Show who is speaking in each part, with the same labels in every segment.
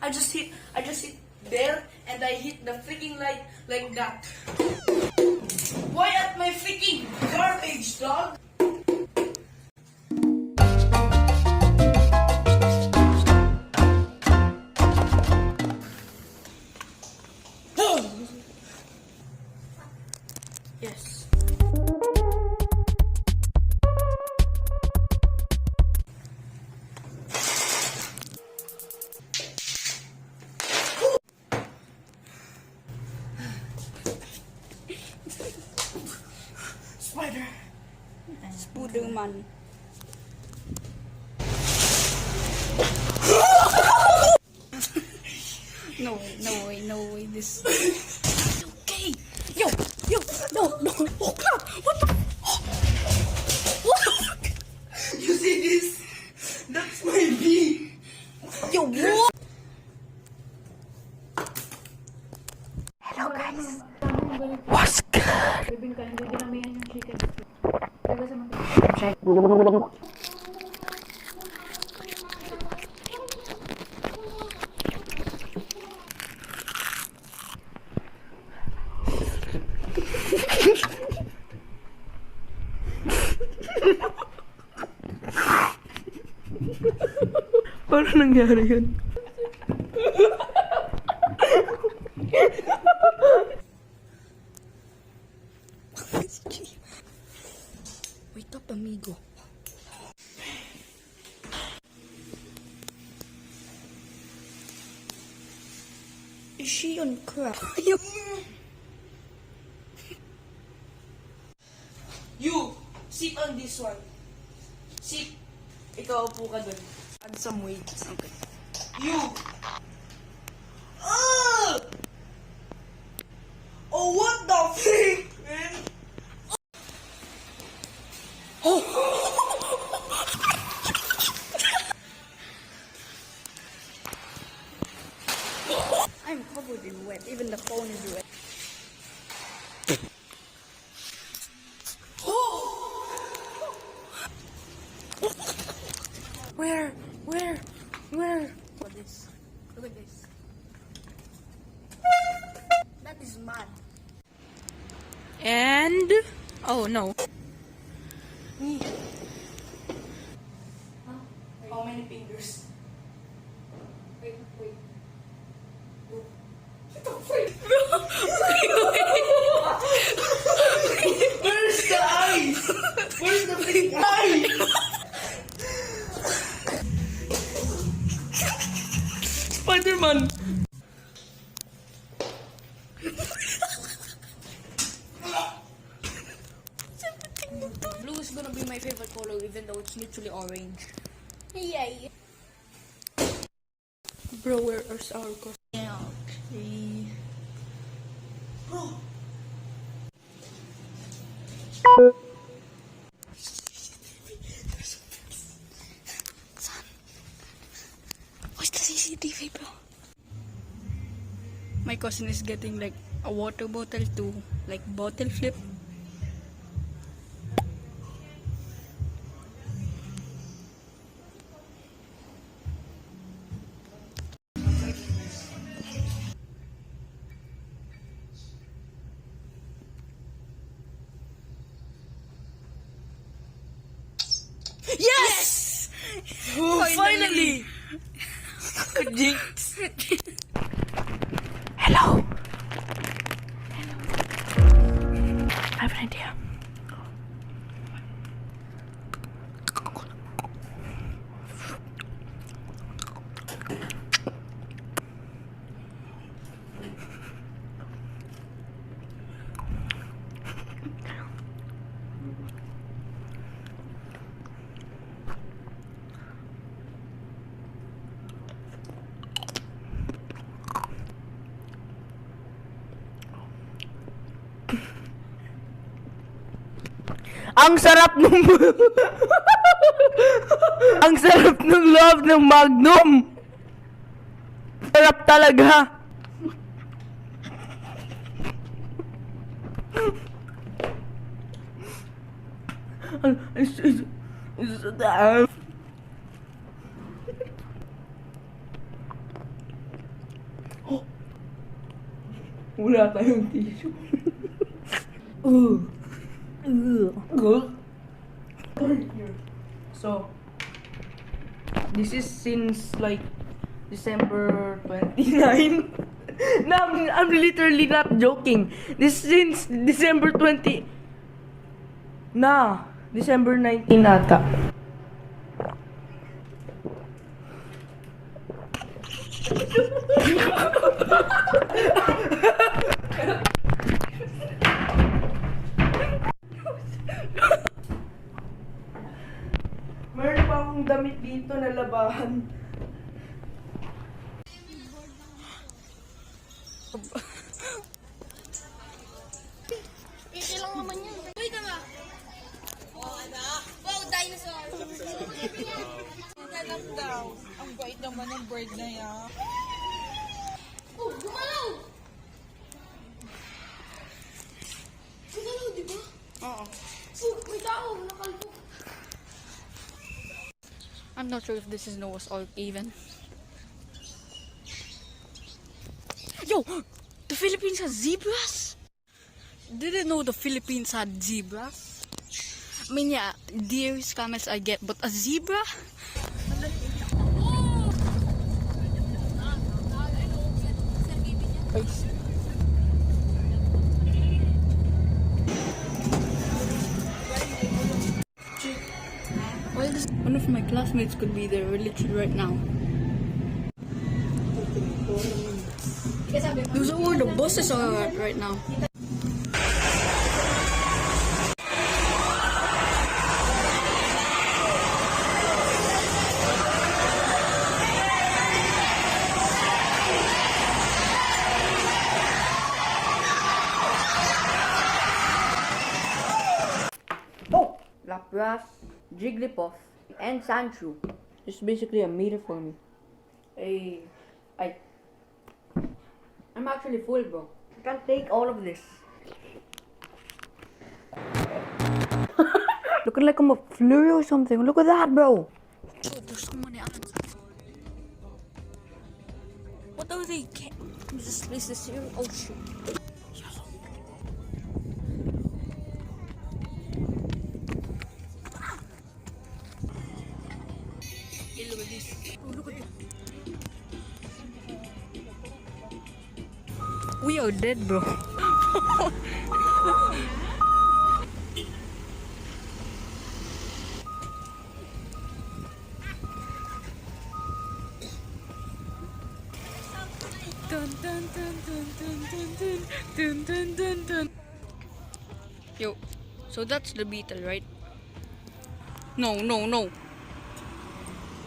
Speaker 1: I just hit there, and I hit the freaking light like that. Why at my freaking garbage, dog? Yes. Spider.
Speaker 2: Spiderman. No way, no way, no way. This. Okay. Yo, no. Oh crap! What the? What the fuck?
Speaker 1: You see this? That's my bee.
Speaker 2: Yo, what?
Speaker 3: Hello guys. What's good? Check.
Speaker 1: Paano nangyari yun?
Speaker 2: Wake up, amigo. Is she on crack?
Speaker 1: You, sit on this one. Sit. Ikaw, upo ka dun.
Speaker 2: Add some weight. Okay.
Speaker 1: You. Ah! Oh, what the freak, man?
Speaker 2: I'm covered in wet. Even the phone is wet. Where? Look at this. Look at this. That is mad.
Speaker 3: And oh no.
Speaker 1: How many fingers?
Speaker 2: Wait.
Speaker 1: Where's the eyes? Where's the big eye? Spider-Man.
Speaker 2: Blue is gonna be my favorite color, even though it's literally orange.
Speaker 3: Yay.
Speaker 2: Bro, where's our costume?
Speaker 3: Yeah. Okay.
Speaker 1: Bro.
Speaker 2: What's the CCTV, bro? My cousin is getting like a water bottle to like bottle flip.
Speaker 1: Yes! Oh, finally! Jinx.
Speaker 3: Hello. I have an idea. Ang sarap nung Ang sarap ng loob ng Magnum. Sarap talaga. Wala tayong tissue. So, this is since like December 29. No, I'm literally not joking. This is since December 20. December 19 ata. Meron pa akong damit dito na labahan.
Speaker 2: Ito lang naman yan. Uy, tama. Oh, ano? Wow, dinosaur.
Speaker 4: Alam daw. Ang bait naman ng bird na yan.
Speaker 2: Oh, gumalaw! Gumalaw, di ba?
Speaker 4: Oo.
Speaker 2: Oh, may tao. Nakalpo.
Speaker 5: I'm not sure if this is Noah's Ark even. Yo! The Philippines has zebras? Didn't know the Philippines had zebras. I mean, yeah, deers, camels I get, but a zebra? Well, one of my classmates could be there literally right now. Those are where the buses are at right now.
Speaker 3: Oh! Lapras, Jigglypuff, and Sandshrew. It's basically a meter for me. I'm actually full, bro. I can't take all of this. Looking like I'm a flurry or something. Look at that, bro.
Speaker 5: Oh, there's so many ants. What are they? Is this here? Oh shit. Hey, look at this. Oh, look at that. We are dead, bro. Dun, dun, dun, dun, dun, dun, dun, dun, dun, dun. Yo, so that's the beetle, right? No, no, no.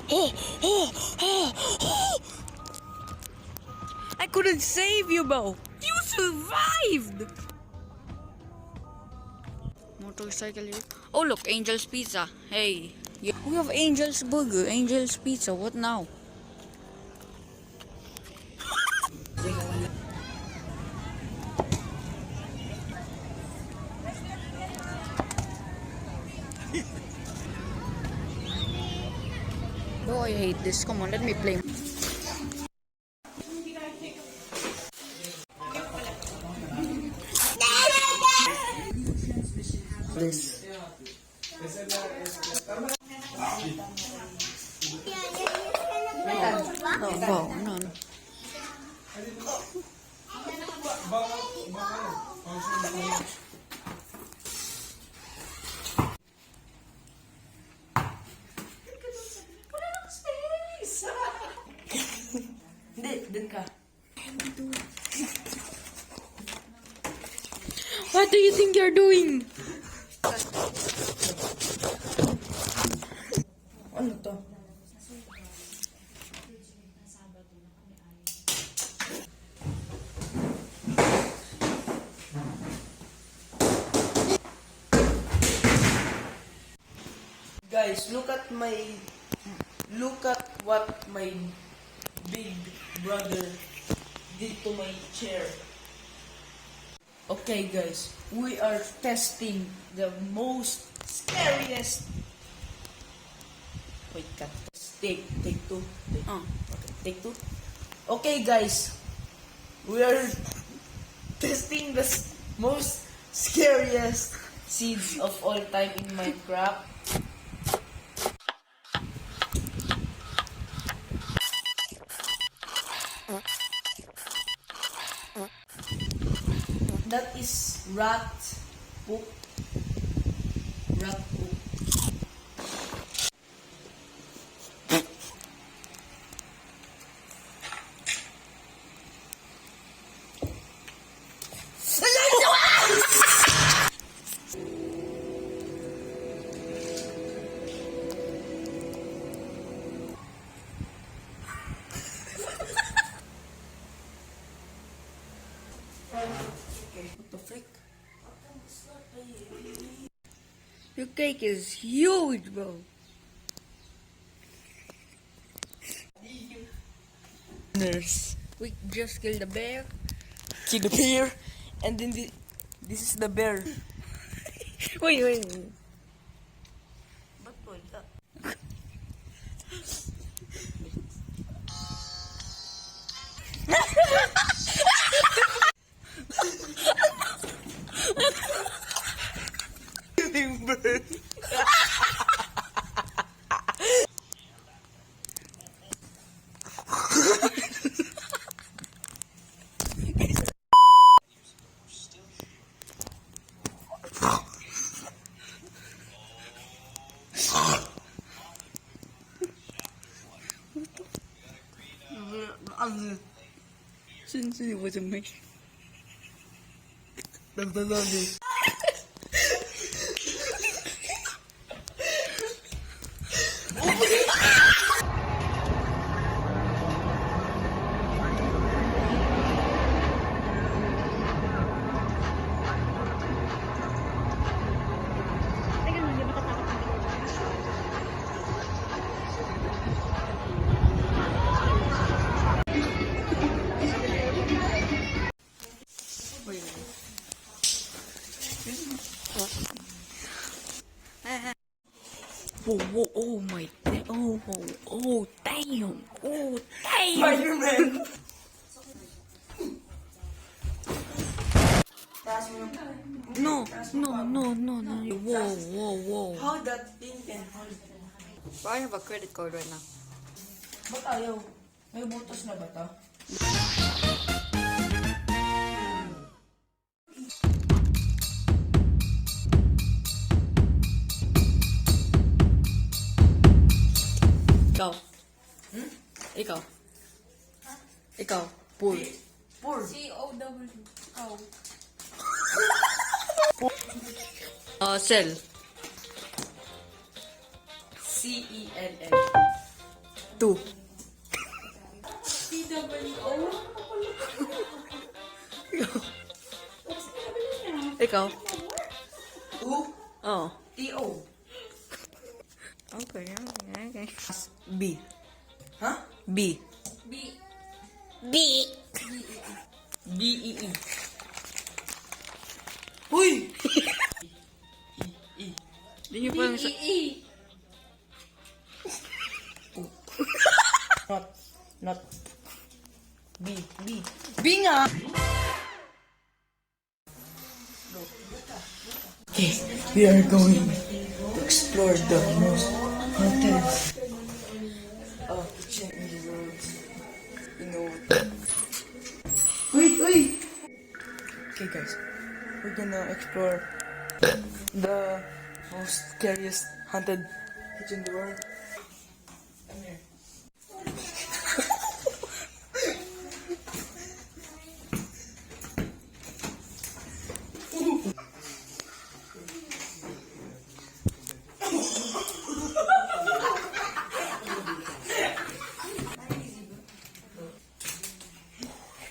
Speaker 5: Oh, oh, oh, oh! I couldn't save you, bro. You survived. Motorcycle here. Oh, look, Angel's Pizza. Hey, we have Angel's Burger, Angel's Pizza. What now? Oh, I hate this. Come on, let me play. This. Oh, wow, no, no.
Speaker 3: Hindi, dun ka.
Speaker 5: What do you think you're doing?
Speaker 3: Ano to? Guys, look at what my big brother did to my chair. Okay guys, we are testing the most scariest. Wait, cut. Take two. Okay, take two. Okay guys, we are testing the most scariest seeds of all time in Minecraft. That is rat poop. Rat poop. What the frick?
Speaker 5: Your cake is huge, bro.
Speaker 3: Nurse.
Speaker 5: We just killed the bear.
Speaker 3: See the bear, and then this is the bear.
Speaker 5: Wait.
Speaker 3: Ba't wala? Yung bird.
Speaker 5: Since it was a me.
Speaker 3: Nagdalabi.
Speaker 5: Whoa, oh my, oh, damn, oh, damn.
Speaker 3: Spider-Man.
Speaker 5: No. Whoa.
Speaker 3: How that thing can hold?
Speaker 5: I have a credit card right now.
Speaker 3: Ba't ayaw? May butos na ba to?
Speaker 5: Ikaw. Ikaw. Ikaw. Pool.
Speaker 3: Pour.
Speaker 4: C-O-W. Oh.
Speaker 5: Cell.
Speaker 3: C-E-L-L.
Speaker 5: 2.
Speaker 4: C-W-O.
Speaker 5: Ikaw.
Speaker 3: U.
Speaker 5: Oh.
Speaker 3: T-O.
Speaker 5: Okay.
Speaker 3: B. Huh?
Speaker 5: B.
Speaker 4: B.
Speaker 3: D-E-E. Uy!
Speaker 5: Hindi niyo pa
Speaker 4: E.
Speaker 3: Not. B. B nga! Okay, we are going to explore the most haunted kitchen in the world. You know what? Wait! Okay guys, we're gonna explore the most scariest haunted kitchen in the world. Come here.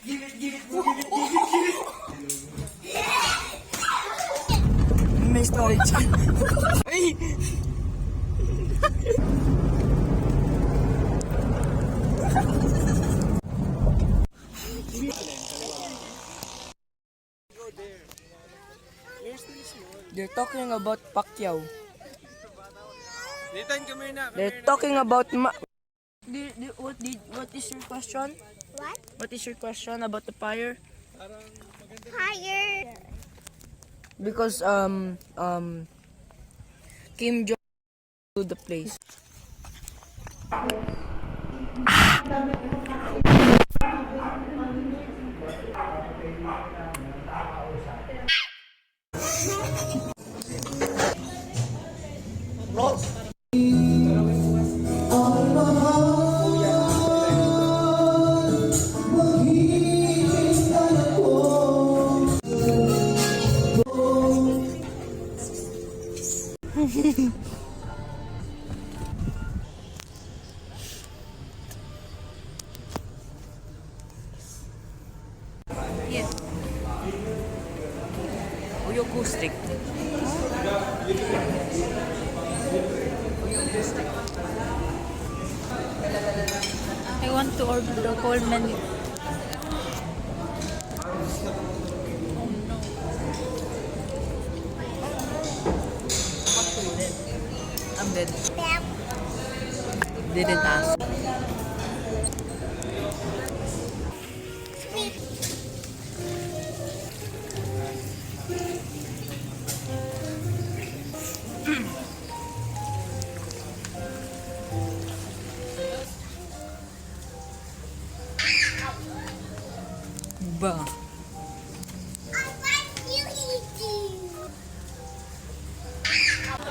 Speaker 3: Give it. May storage. Ay! They're talking about Pacquiao. They're talking about what is your question?
Speaker 6: What?
Speaker 3: What is your question about the fire? Because Kim Jong to the place.
Speaker 5: Yes.
Speaker 3: Uyo acoustic.
Speaker 2: I want to order the whole menu.
Speaker 3: I'm dead. Didn't ask. Ba.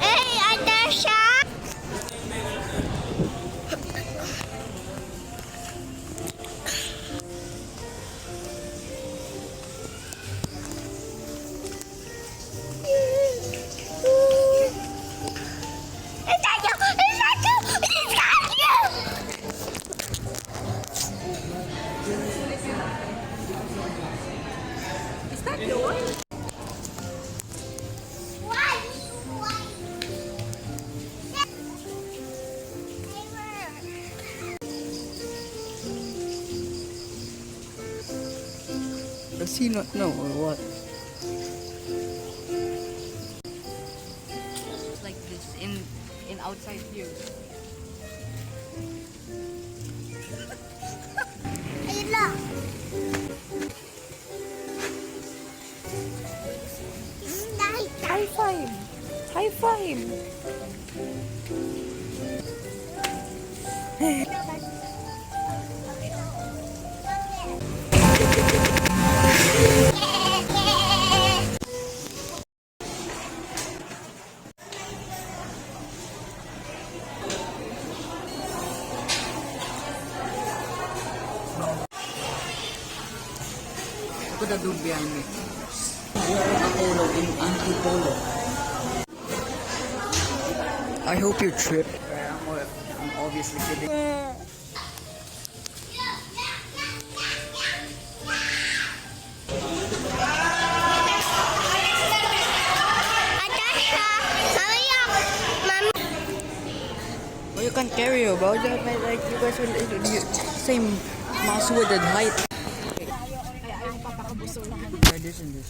Speaker 6: Hey, Adasha!
Speaker 3: Does he not know or what?
Speaker 5: Like this in outside view.
Speaker 6: Ayun lang.
Speaker 2: High five! High five!
Speaker 3: Look at the dude behind me. Apollo in Antipolo. I hope you trip. I'm obviously kidding.
Speaker 6: Adasha! Hurry up! Mami!
Speaker 3: Well, you can't carry you, bro. Like you guys will same mouse-wooded height. Try this and this.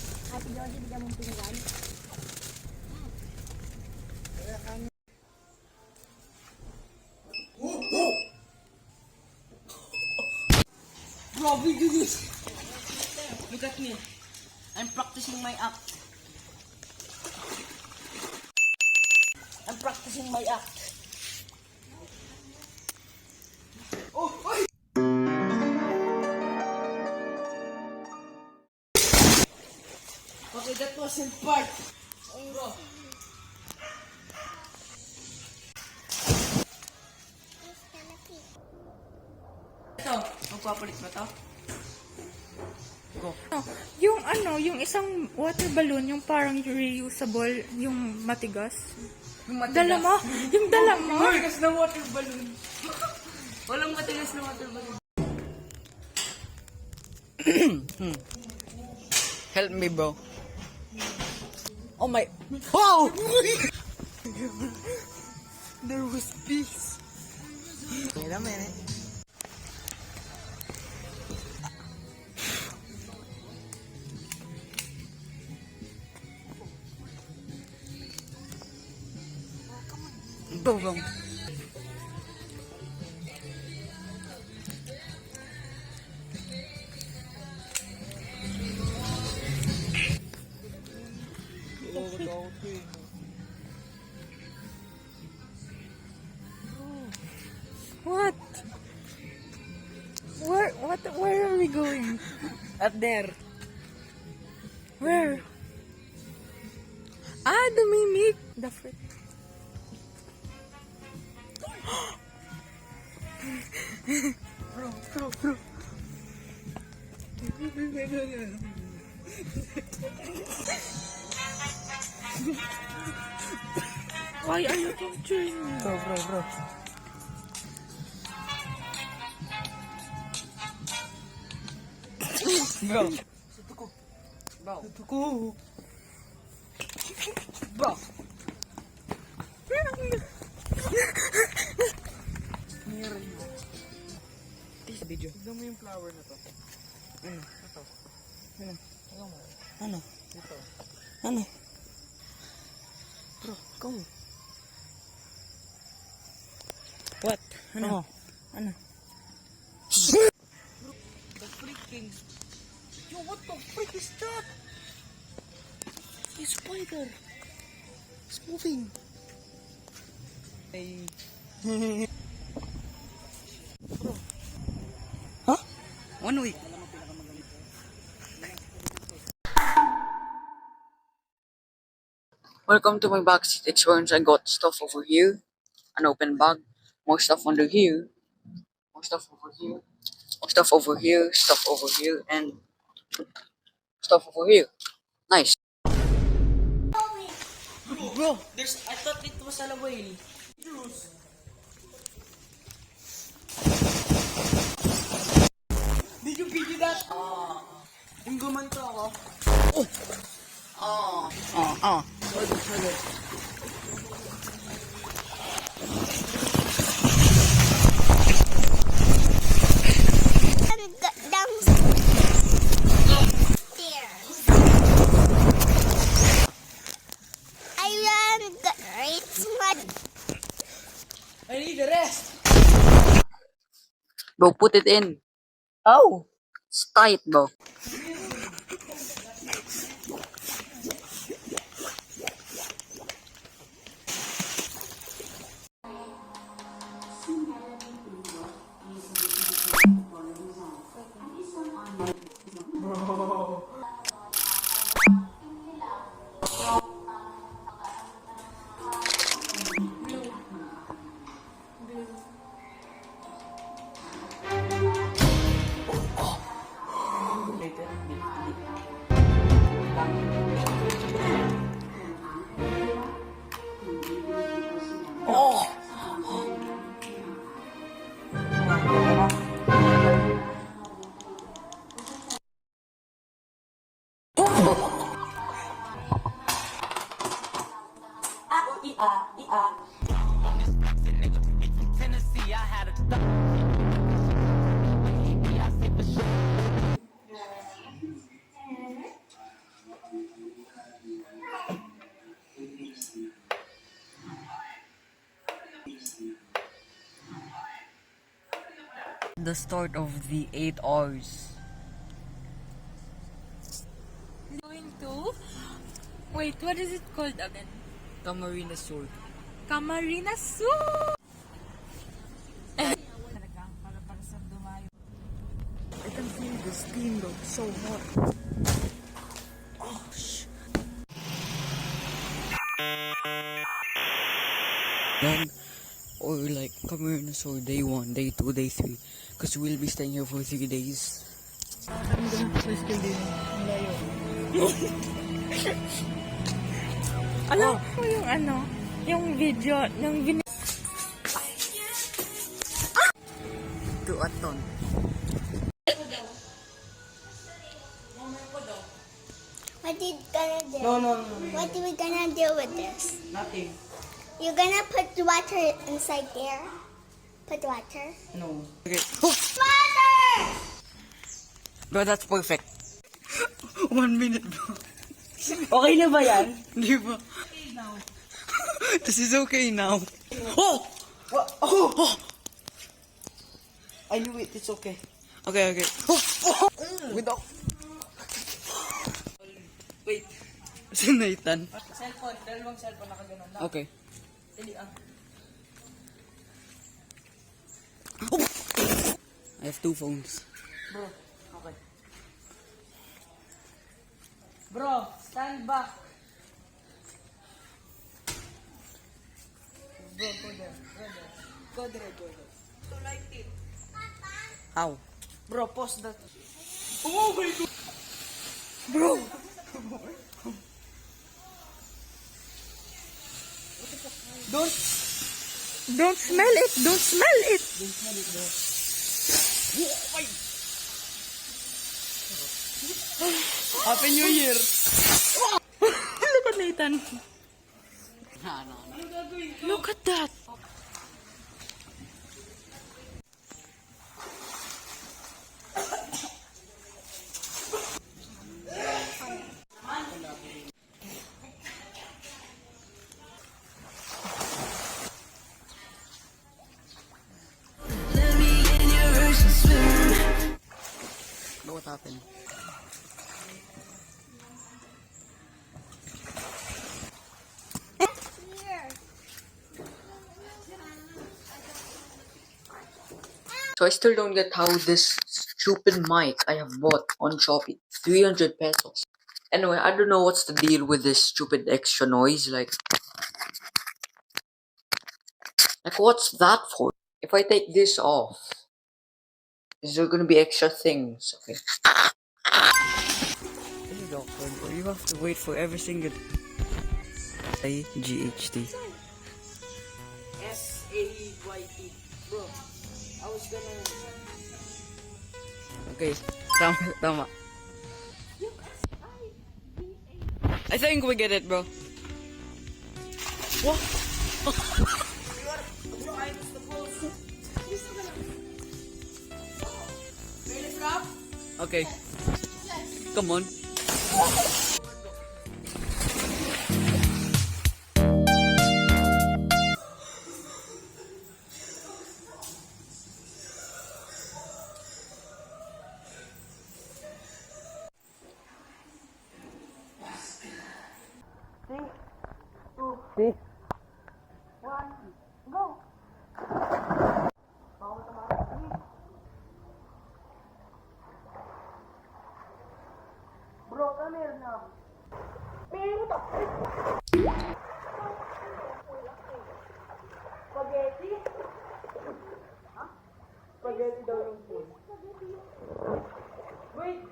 Speaker 3: Bro, we do this. Look at me. I'm practicing my act. I'm practicing my act. Okay, that wasn't part. Bro. Ito, magpapalit ba to? Go.
Speaker 2: Yung isang water balloon, yung parang reusable, yung matigas.
Speaker 3: Yung matigas.
Speaker 2: Dala mo? Yung dala mo?
Speaker 3: Matigas na water balloon. Walang matigas na water balloon. Help me, bro. Oh my. Wow! There was peace. Wait a minute. Go, go.
Speaker 2: Where are we going?
Speaker 3: At there.
Speaker 2: Where? Ah, the mimic. The frick. Bro. Why are you capturing me?
Speaker 3: Bro. Bro. Tuko. Bro. This video. Tignan mo yung flower na to. Ano? Ito. Ano? Ito. Ano? Bro, go.
Speaker 2: What?
Speaker 3: Ano?
Speaker 2: Ano?
Speaker 3: The freaking... Yo, what the freak is that?
Speaker 2: A spider. It's moving.
Speaker 3: Ay...
Speaker 2: Huh?
Speaker 3: 1 week.
Speaker 5: Welcome to my backseat experience. I got stuff over here, an open bag, more stuff under here, more stuff over here, more stuff over here, stuff over here, and stuff over here. Nice.
Speaker 3: Bro, I thought it was a whale. Did you video that? Yung gumanto ako.
Speaker 6: Downstairs. I ran right mud.
Speaker 3: I need the rest.
Speaker 5: Bro, put it in.
Speaker 3: Oh.
Speaker 5: It's tight, bro. The start of the 8 hours.
Speaker 2: Going to? Wait, what is it called again?
Speaker 5: Camarina Sword.
Speaker 2: Camarina Zoo!
Speaker 3: I can feel the steam though. So hot. Oh, shit.
Speaker 5: Then, or like Camarina Sword day 1, day 2, day 3. Because we'll be staying here for 3 days.
Speaker 2: Alam mo yung ano? Yung video, yung
Speaker 5: To Aton.
Speaker 6: What you gonna do?
Speaker 3: No.
Speaker 6: What are we gonna do with this?
Speaker 3: Nothing.
Speaker 6: You're gonna put water inside there? Put water?
Speaker 3: No.
Speaker 5: Okay.
Speaker 6: Water!
Speaker 5: Bro, that's perfect.
Speaker 3: 1 minute, bro. Okay na ba yan?
Speaker 5: Di ba? This is okay now.
Speaker 3: Oh! Oh! I knew it. It's okay.
Speaker 5: Okay.
Speaker 3: Without... Wait.
Speaker 5: Si Nathan.
Speaker 3: Cellphone. Dalawang cellphone nakaganon na.
Speaker 5: Okay.
Speaker 3: Dali ah.
Speaker 5: I have 2 phones.
Speaker 3: Bro, okay. Bro, stand back. Bro, go there. Go there.
Speaker 1: To like it.
Speaker 3: How? Bro, pause that.
Speaker 1: Oh my god!
Speaker 3: Bro! Don't smell it! Don't smell it! Happy New Year!
Speaker 5: Look at Nathan. Look at that.
Speaker 3: What happened? So I still don't get how this stupid mic I have bought on Shopee, 300 pesos. Anyway, I don't know what's the deal with this stupid extra noise. Like what's that for? If I take this off, is there gonna be extra things? Okay. This is awkward, bro. You have to wait for every single GHT.
Speaker 1: SAYT. Bro, I was gonna.
Speaker 3: Okay, tama.
Speaker 5: I think we get it, bro.
Speaker 1: Bro, I was supposed to. Really, stop?
Speaker 5: Okay. Come on.
Speaker 1: Bro, come here now. Spaghetti? Huh? Spaghetti daw yung food. Wait!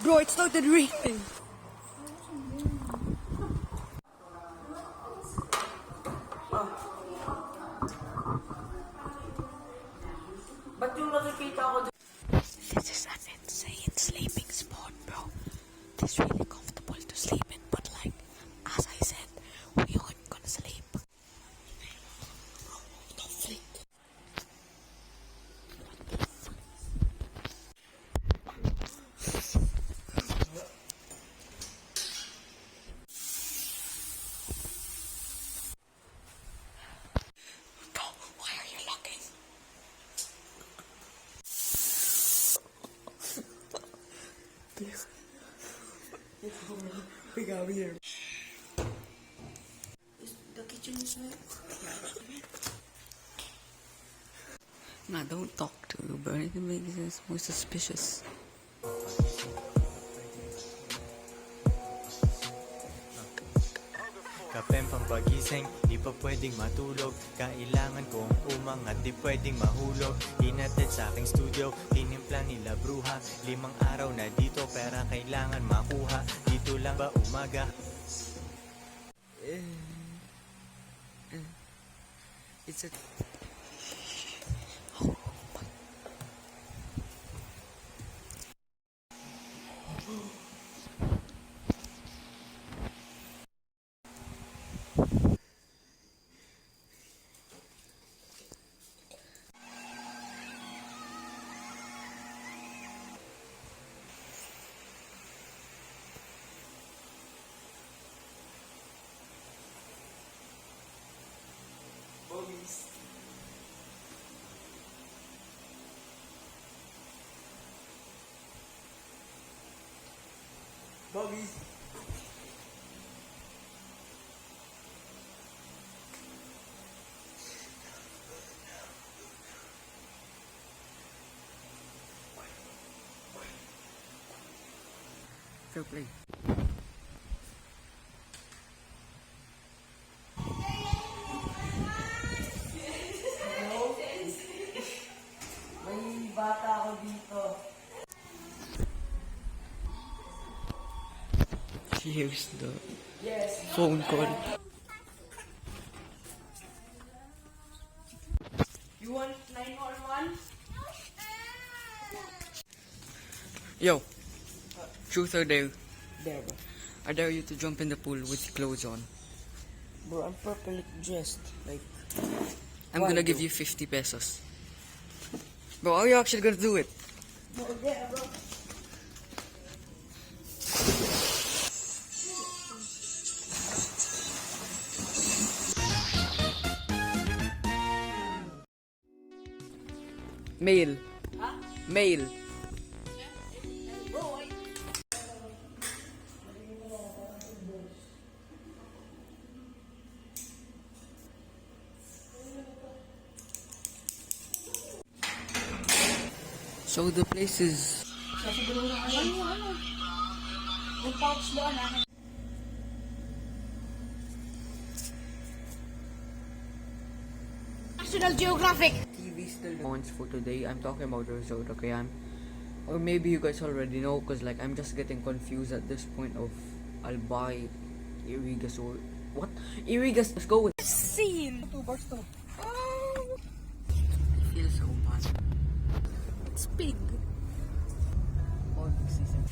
Speaker 5: Bro, it started raining.
Speaker 3: Ba't yung nakikita ko
Speaker 2: This is an insane sleeping spot, bro. It's really comfortable to sleep in, but like, as I said, we aren't gonna sleep. Bro, the flick. Bro, why are you locking?
Speaker 3: We got here.
Speaker 1: The kitchen is wet.
Speaker 5: Nah, don't talk to you, bro. Anything makes us more suspicious.
Speaker 7: Kapeng pampagising, di pa pwedeng matulog. Kailangan kong umangat, di pwedeng mahulog. Inatid sa aking studio, tinimpla nila bruha. 5 araw na dito, pera kailangan makuha. Dito lang ba umaga?
Speaker 5: It's a...
Speaker 3: Bobbies. Bobby.
Speaker 5: Fair play.
Speaker 3: May bata ako dito.
Speaker 5: Here's the
Speaker 3: Yes.
Speaker 5: phone call.
Speaker 3: You want 911?
Speaker 5: Yo, truth or dare?
Speaker 3: There, bro.
Speaker 5: I dare you to jump in the pool with clothes on.
Speaker 3: Bro, I'm properly dressed. Like,
Speaker 5: I'm
Speaker 3: Why,
Speaker 5: gonna give
Speaker 3: bro?
Speaker 5: you 50 pesos. Bro, how are you actually gonna do it?
Speaker 3: yeah, bro.
Speaker 5: Mail. Mail. So the place is
Speaker 1: Yung pouch doon, National Geographic.
Speaker 5: TV still wants for today. I'm talking about the resort, okay? Or maybe you guys already know, cause like I'm just getting confused at this point of I'll buy Irigas or what? Irigas, let's go with
Speaker 1: Scene.
Speaker 5: I feel so bad.
Speaker 1: It's big.
Speaker 5: All this season.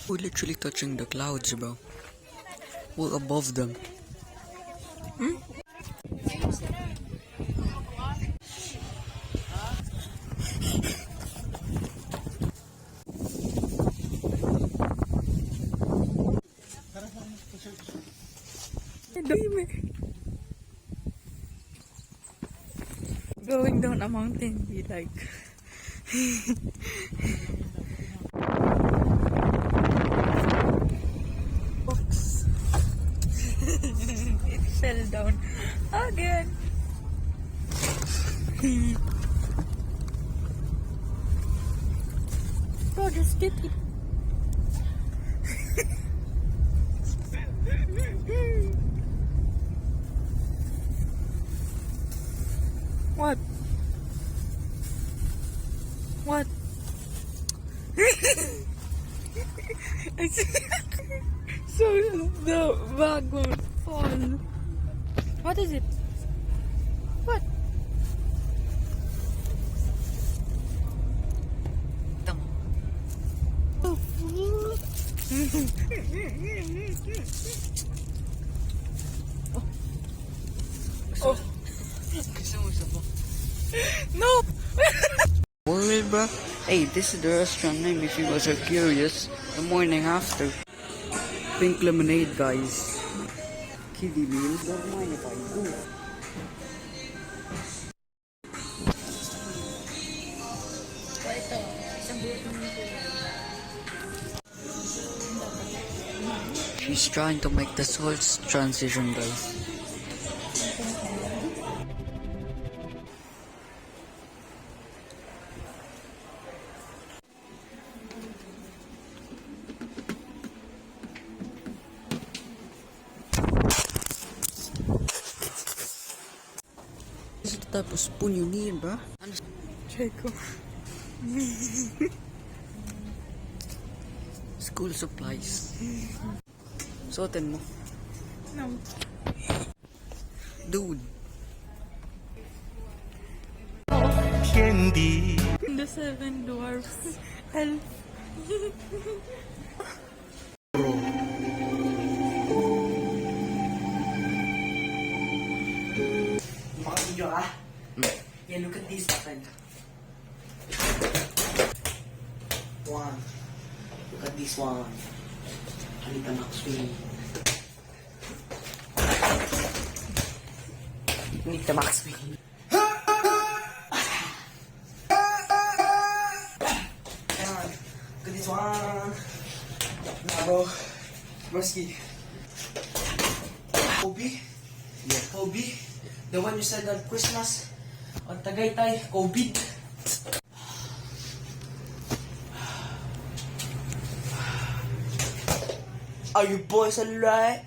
Speaker 5: We're literally touching the clouds, bro. We're above them.
Speaker 1: Going down a mountain be like Oops. It fell down again. Bro, just get it. What? What? So the bag won't fall. What is it? What? No!
Speaker 5: Worried, bro? Hey, this is the restaurant name if you guys are curious. The morning after. Pink lemonade, guys. Kiddie meals, don't mind if I do. She's trying to make the salts transition, guys. This is the type of spoon you need, bruh.
Speaker 1: Draco.
Speaker 5: School supplies. Suotin mo.
Speaker 1: No.
Speaker 5: Dude.
Speaker 7: Candy.
Speaker 1: The Seven Dwarfs. Elf.
Speaker 3: Makakidyo ka? Yeah, look at this, friend. One. Look at this one. Halika Maxwell. Halika Maxwell. one. Nah, bro. Broski. Kobe? Yeah. Kobe? The one you said on Christmas? On Tagaytay? COVID? Are you boys alright?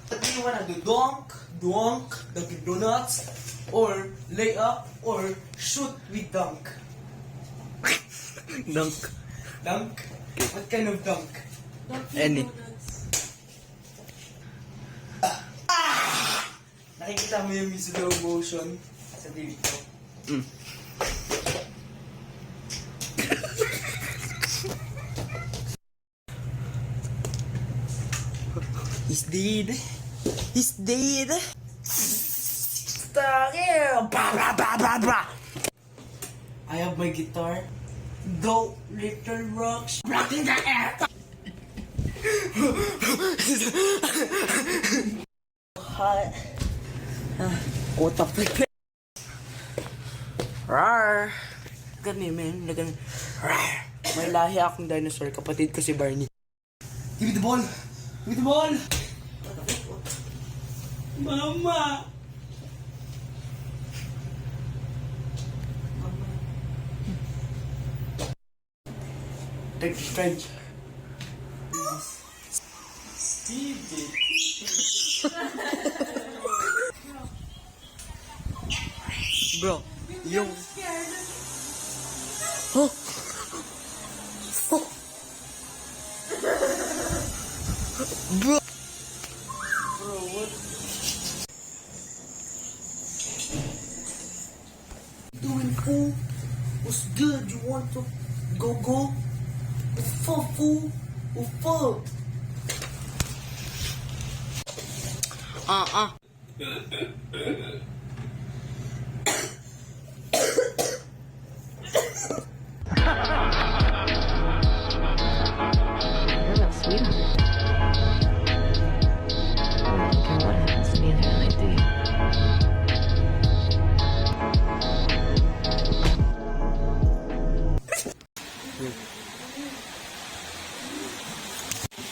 Speaker 3: What do you wanna do? Dunk, Dunkin' Donuts, or lay up, or shoot with dunk?
Speaker 8: Dunk.
Speaker 3: Dunk? What kind of dunk?
Speaker 8: Any.
Speaker 3: Nakikita mo yung slow motion sa dito. He's dead. He's dead. Stuck here. Bah, bah, bah, bah, bah. I have my guitar. Go, little rocks. Rocking the air. Hot. What the frick? Rar. Look at me, man. Look at me. Rar. May lahi akong dinosaur. Kapatid ko si Barney. Give me the ball. Give me the ball. Mama. Take the strange. Bro, yung... Oh! Oh! Bro! Bro, what? Doing fool? What's good? You want to go? Fuck, fool? Fuck?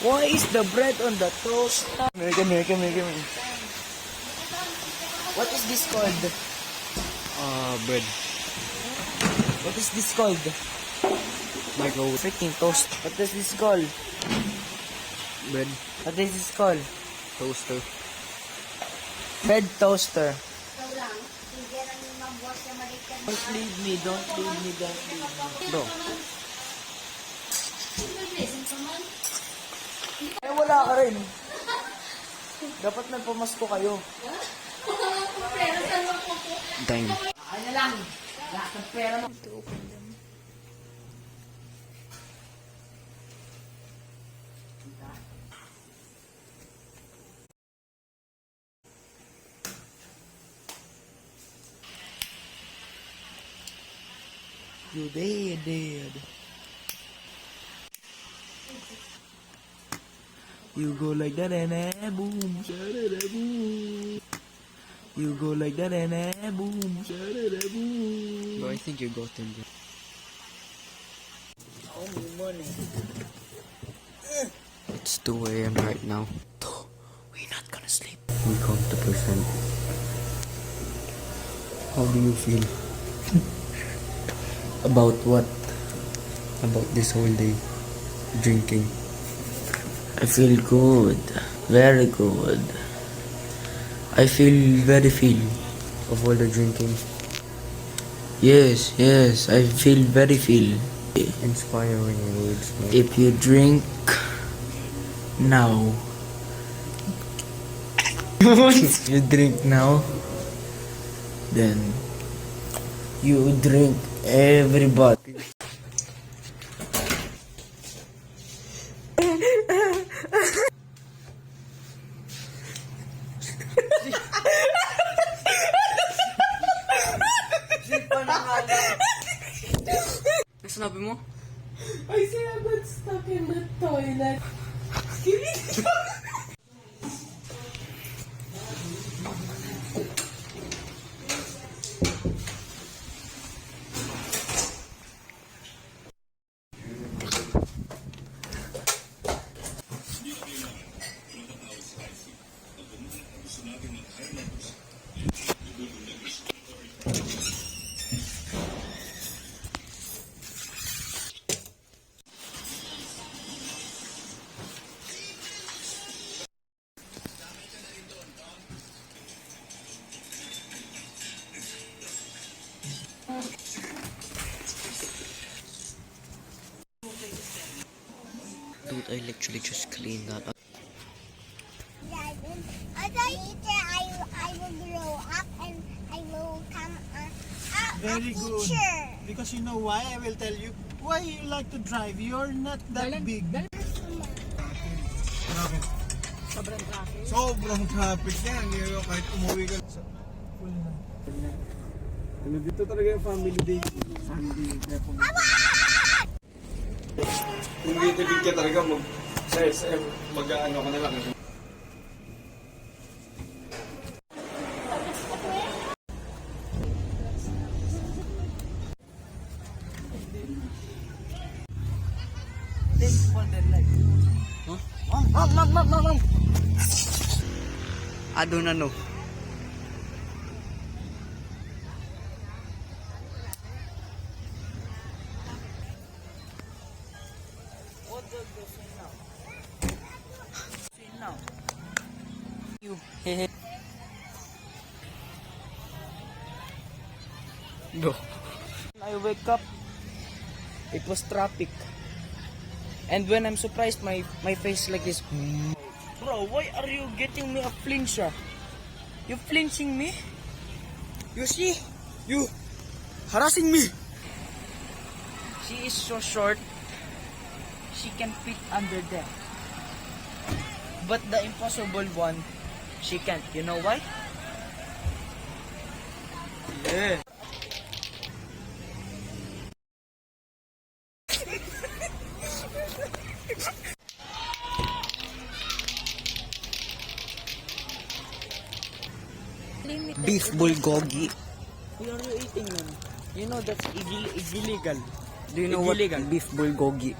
Speaker 3: Why is the bread on the toast? Come here. What is this called?
Speaker 8: Bread.
Speaker 3: What is this called?
Speaker 8: Microwave.
Speaker 3: Freaking toast. What is this called?
Speaker 8: Bread.
Speaker 3: What is this called?
Speaker 8: Toaster.
Speaker 3: Bread toaster. Don't leave me. Bro. Eh, wala ka rin. Dapat nagpamasko kayo.
Speaker 8: Dang.
Speaker 3: Ano lang? Lahat ng pera mo. You dead. You go like that and boom, boom. You go like that and boom, boom.
Speaker 8: Bro, I think you got him.
Speaker 3: Only money.
Speaker 8: It's 2 a.m. right now.
Speaker 3: We're not gonna sleep.
Speaker 8: We come to present. How do you feel? About what? About this whole day drinking.
Speaker 9: I feel good, very good. I feel very feel.
Speaker 8: Of all the drinking.
Speaker 9: Yes, I feel very feel.
Speaker 8: Inspiring words, man.
Speaker 9: If you drink now, if you drink now, then you drink everybody.
Speaker 5: Ano sinabi mo?
Speaker 1: I said I got stuck in the toilet.
Speaker 8: Dude, I literally just cleaned that up.
Speaker 6: As a teacher, I will grow up and I will come a
Speaker 10: Very good.
Speaker 6: teacher.
Speaker 10: Because you know why? I will tell you. Why you like to drive? You're not that big. Sobrang traffic yan. Hindi mo kahit umuwi ka. Full na. Ano dito talaga yung family day? Sunday.
Speaker 11: Kung titipid ka talaga sa SM, mag-ano ka na lang.
Speaker 3: Mom. I don't know. You. No. I wake up, it was traffic. And when I'm surprised, my face like this. Bro, why are you getting me a flincher? You flinching me? You see? You harassing me. She is so short. She can fit under there. But the impossible one, she can't. You know why? Yeah. Beef bulgogi. What are you eating, man? You know that's illegal. Do you know what beef bulgogi?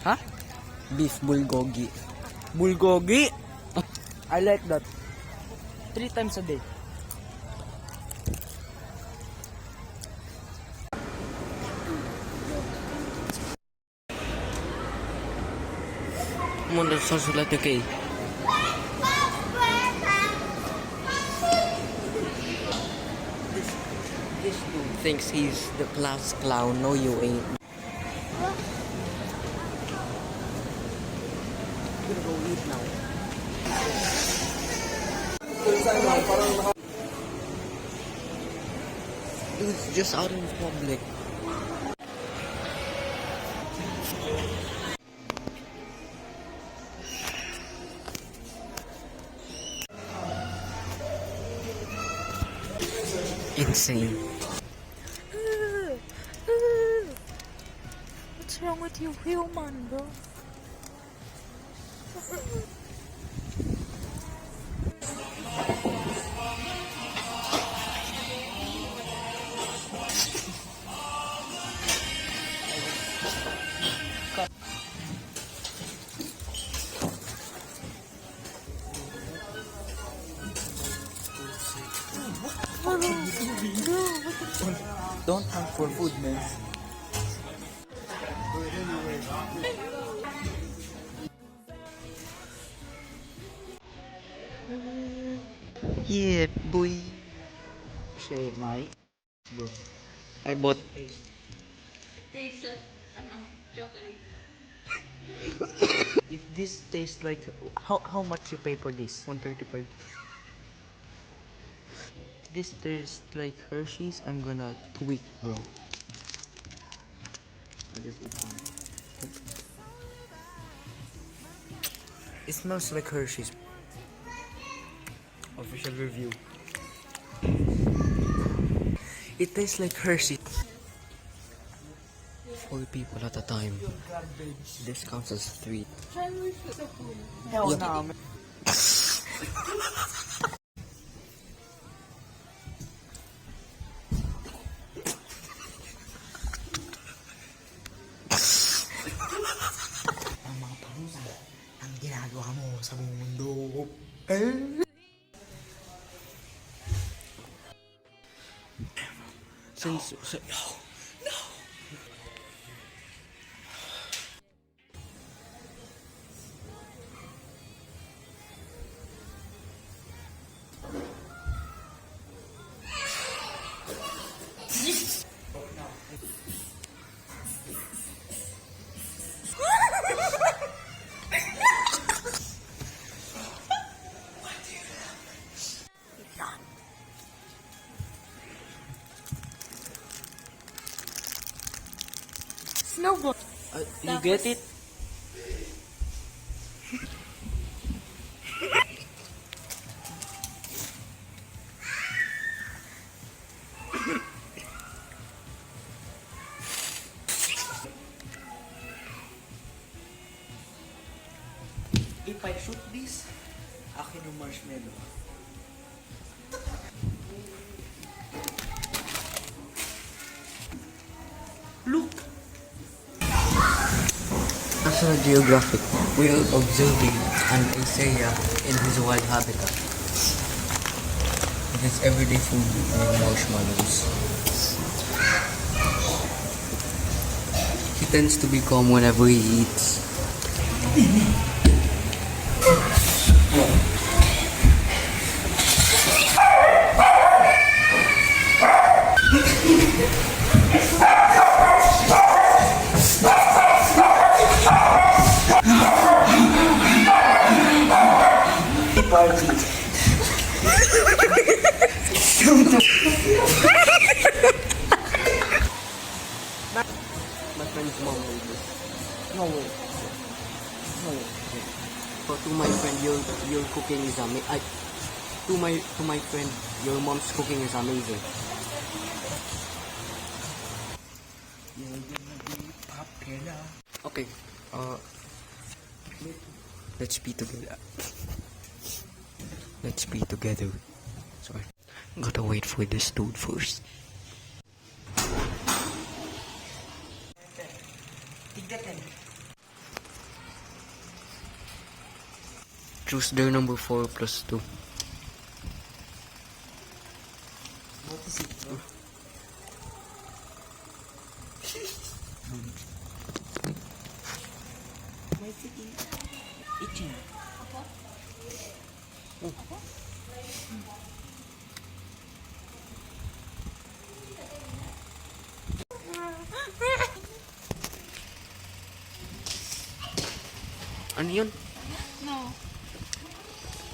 Speaker 3: Huh? Beef bulgogi. Bulgogi? I like that. 3 times a day.
Speaker 8: Muna sa sulat kay. This dude thinks he's the class clown. No, you ain't. I'm gonna go eat now. Dude's just out in public. Insane.
Speaker 2: What's wrong with you, human, bro?
Speaker 3: Don't hunt for food, man.
Speaker 8: Yeah, boy.
Speaker 3: Say, Mike. Bro.
Speaker 8: I bought.
Speaker 3: If this tastes like how much you pay for this?
Speaker 8: 135.
Speaker 3: This tastes like Hershey's. I'm gonna tweak, bro.
Speaker 8: I just opened it.
Speaker 3: It smells like Hershey's.
Speaker 8: Official review.
Speaker 3: It tastes like Hershey.
Speaker 8: 4 people at a time. This counts as 3.
Speaker 3: Hell no.
Speaker 10: Ang mga parusa, ang ginagawa mo sa buong mundo.
Speaker 3: You get it?
Speaker 9: If I shoot this, akin yung marshmallow. Look! National Geographic, we are observing an Isaiah in his wild habitat. It is everyday food and marshmallows. He tends to be calm whenever he eats. My friend's mom will do. No way. No way. But to my friend, your cooking is amazing. To my friend, your mom's cooking is amazing. Okay. Let's be together. Let's be together. Sorry. Gotta wait for this dude first. Choose their number 4 plus 2.
Speaker 3: What is it, bro? My feet itching.
Speaker 9: Ano yun?
Speaker 5: No.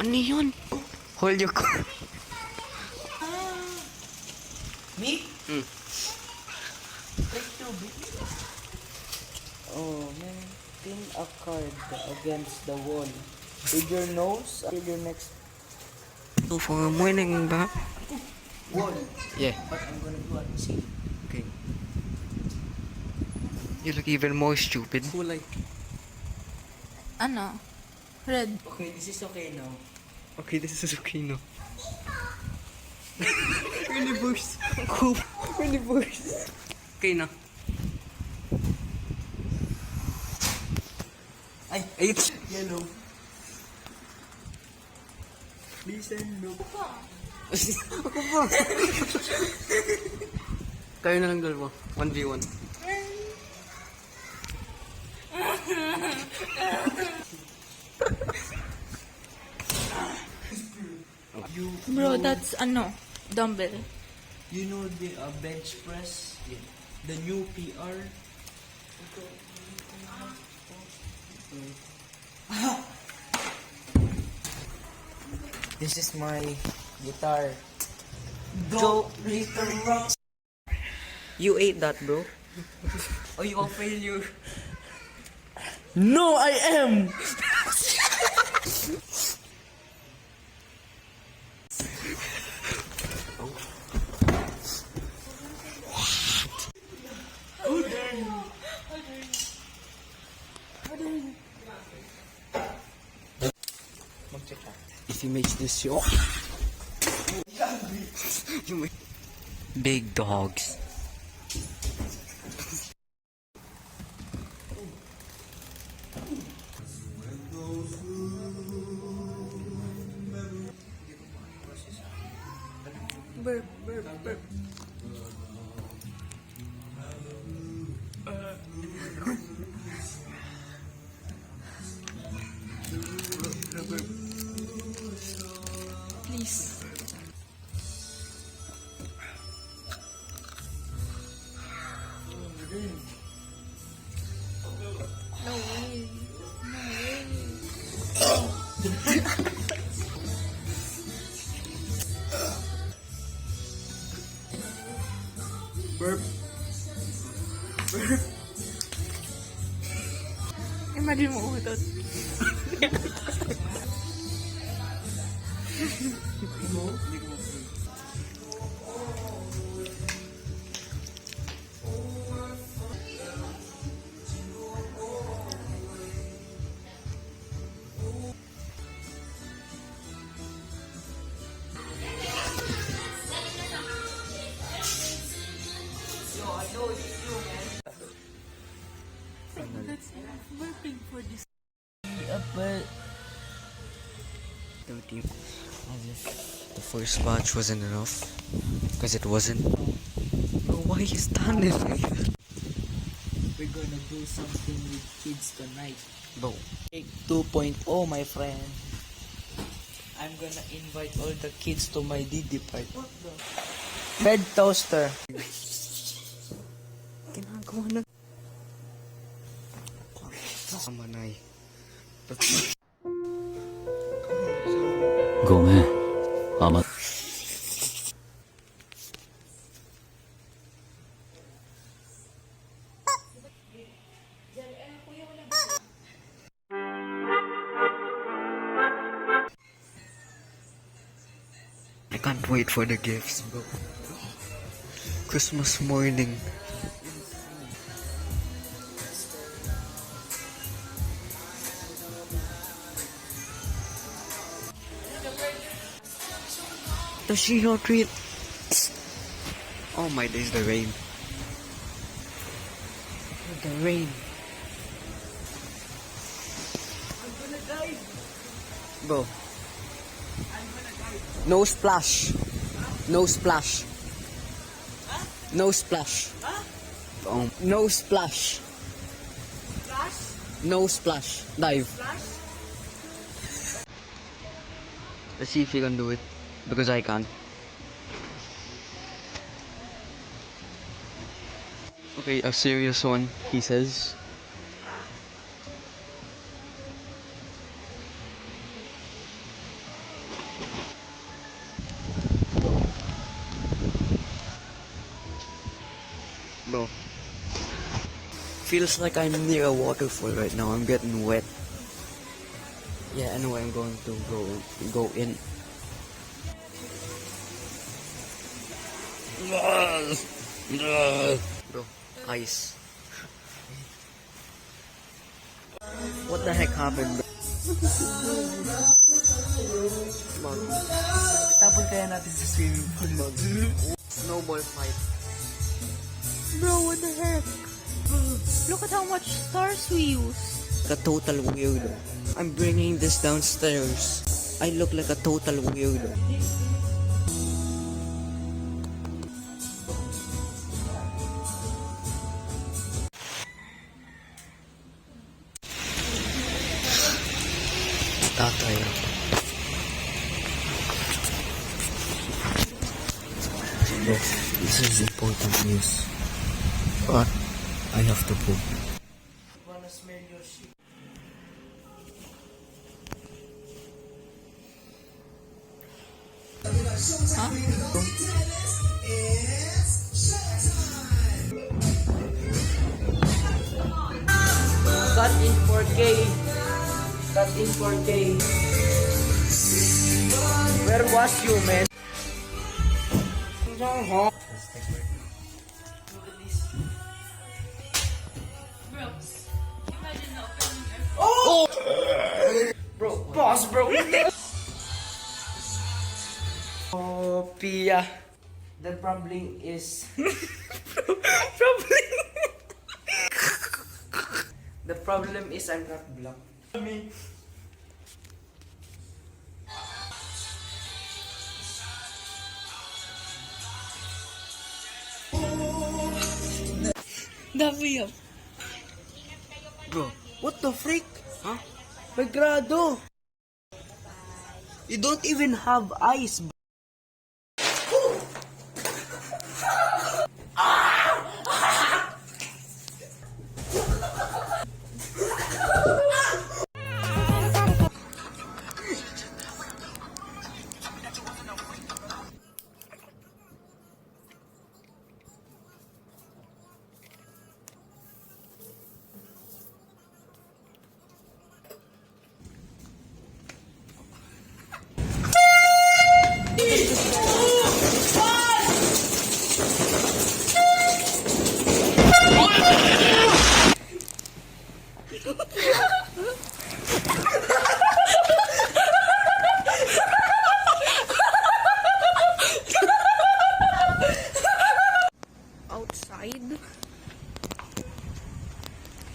Speaker 9: Ano yun? Hold your car.
Speaker 3: Me?
Speaker 9: Hmm.
Speaker 3: Take 2, baby. Oh man, pin a card against the wall. With your nose until your next
Speaker 9: So for winning ba?
Speaker 3: wall.
Speaker 9: Yeah.
Speaker 3: But I'm gonna do it. See.
Speaker 9: Okay. You look even more stupid. Kulay.
Speaker 5: Ano? Red.
Speaker 3: Okay, this is okay now.
Speaker 9: Okay, this is okay no.
Speaker 3: Universe.
Speaker 9: Universe. Okay na.
Speaker 3: Ay,
Speaker 9: It's
Speaker 3: yellow. Listen, look.
Speaker 9: Kayo na lang dalawa. 1v1.
Speaker 5: Bro, that's ano? Dumbbell.
Speaker 3: You know the bench press? The new PR? This is my guitar. Go little rocks.
Speaker 9: You ate that, bro.
Speaker 3: Oh, you a failure. No, I am.
Speaker 9: If he makes this show, you make big dogs.
Speaker 5: Burp, burp, burp. Please. Imagine mo utot.
Speaker 3: But
Speaker 9: 13. As if the first batch wasn't enough. Because it wasn't. Bro, why are you standing like that?
Speaker 3: we're gonna do something with kids tonight.
Speaker 9: Bro,
Speaker 3: Take 2.0, my friend. I'm gonna invite all the kids to my DD party. Bread toaster.
Speaker 9: ginagawa na. Kamanay.
Speaker 8: ごめん。甘
Speaker 9: I can't wait for the gifts, bro. Christmas morning. The Shino treat. Oh my days, the rain. The rain. Bro. No splash. No splash. No splash. No splash. No splash. Dive. Let's see if you can do it. Because I can't. Okay, a serious one, he says. Bro. Feels like I'm near a waterfall right now. I'm getting wet. Yeah, anyway, I'm going to go in. Bro, ice. What the heck happened, bro?
Speaker 3: Tapon kaya natin sa swimming pool.
Speaker 9: Snowball fight.
Speaker 5: Bro, what the heck? Look at how much stars we use.
Speaker 9: A total weirdo. I'm bringing this downstairs. I look like a total weirdo. Tatay. This is important news. What? I have to poop.
Speaker 3: Wanna smell your shit? Cut in 4K. Cut in 4K. Where was you, man? Oh! Bro, pause, bro. Oh, Pia. The problem is... The problem is I'm not blocked. Me.
Speaker 5: Dami yun.
Speaker 9: Bro,
Speaker 3: What the freak? Huh? My grado. You don't even have eyes.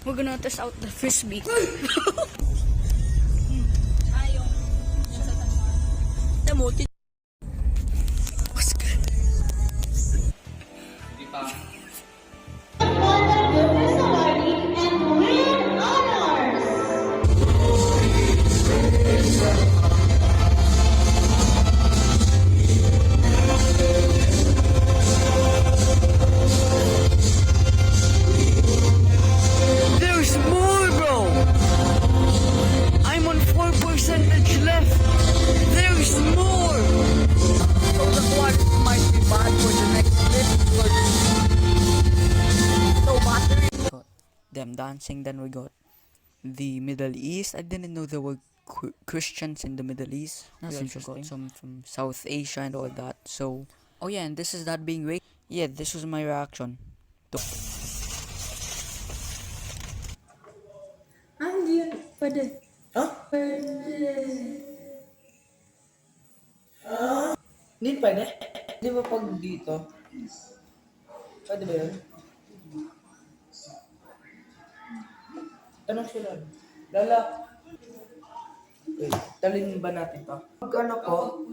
Speaker 5: We're gonna test out the frisbee. What's good? There's more, bro. I'm on 4% left. There's more. So the quality might be bad for the next clip because no battery. Got them dancing. Then we got the Middle East. I didn't know there were Christians in the Middle East. That's interesting. Got some from South Asia and all that. So, oh yeah, and this is that being raised. Yeah, this was my reaction.
Speaker 4: Hindi yun. Pwede.
Speaker 3: Hindi pwede? Di ba pag dito? Pwede ba yun? Tanong sila. Lala. Wait, talin ba natin to? Pag ano po?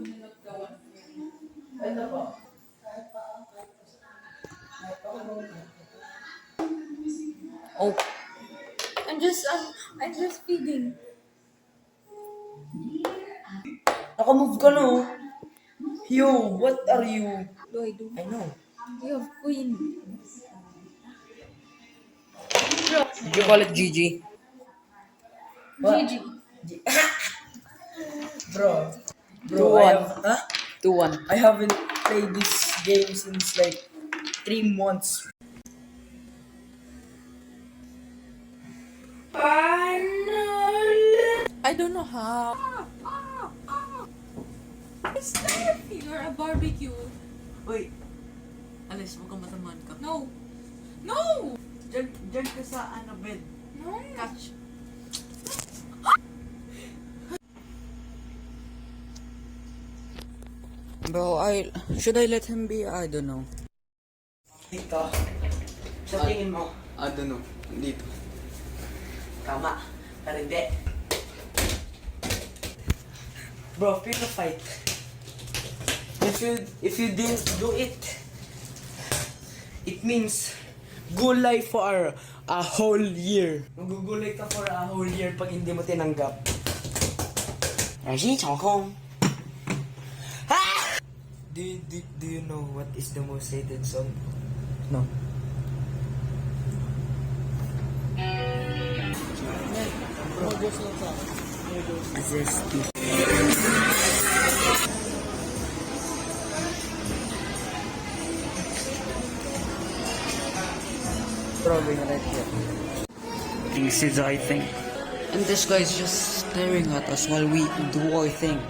Speaker 3: Ano po?
Speaker 5: Oh,
Speaker 4: I'm just feeding.
Speaker 3: Nakamove ka na oh. Yo, what are you?
Speaker 4: Do I do?
Speaker 3: I know.
Speaker 4: You have queen.
Speaker 3: Did you call it GG? What?
Speaker 4: Gigi.
Speaker 3: Bro,
Speaker 5: 2-1.
Speaker 3: huh?
Speaker 5: 2-1.
Speaker 3: I haven't played this game since like 3 months.
Speaker 4: I don't know how. It's time you're a barbecue.
Speaker 5: Wait. Alice, huwag kang matamaan ka.
Speaker 4: No. No!
Speaker 3: Diyan ka sa bed.
Speaker 4: No.
Speaker 5: Catch. Bro, should I let him be? I don't know.
Speaker 3: Dito. Sa tingin mo,
Speaker 9: I don't know. Dito.
Speaker 3: tama. Pero hindi. Bro, pick a fight. If you didn't do it, it means gulay for a whole year. Magugulay ka for a whole year pag hindi mo tinanggap. Do you know what is the most hated song? No. Zesty. Probably right here.
Speaker 5: This is, I think. And this guy is just staring at us while we do our thing.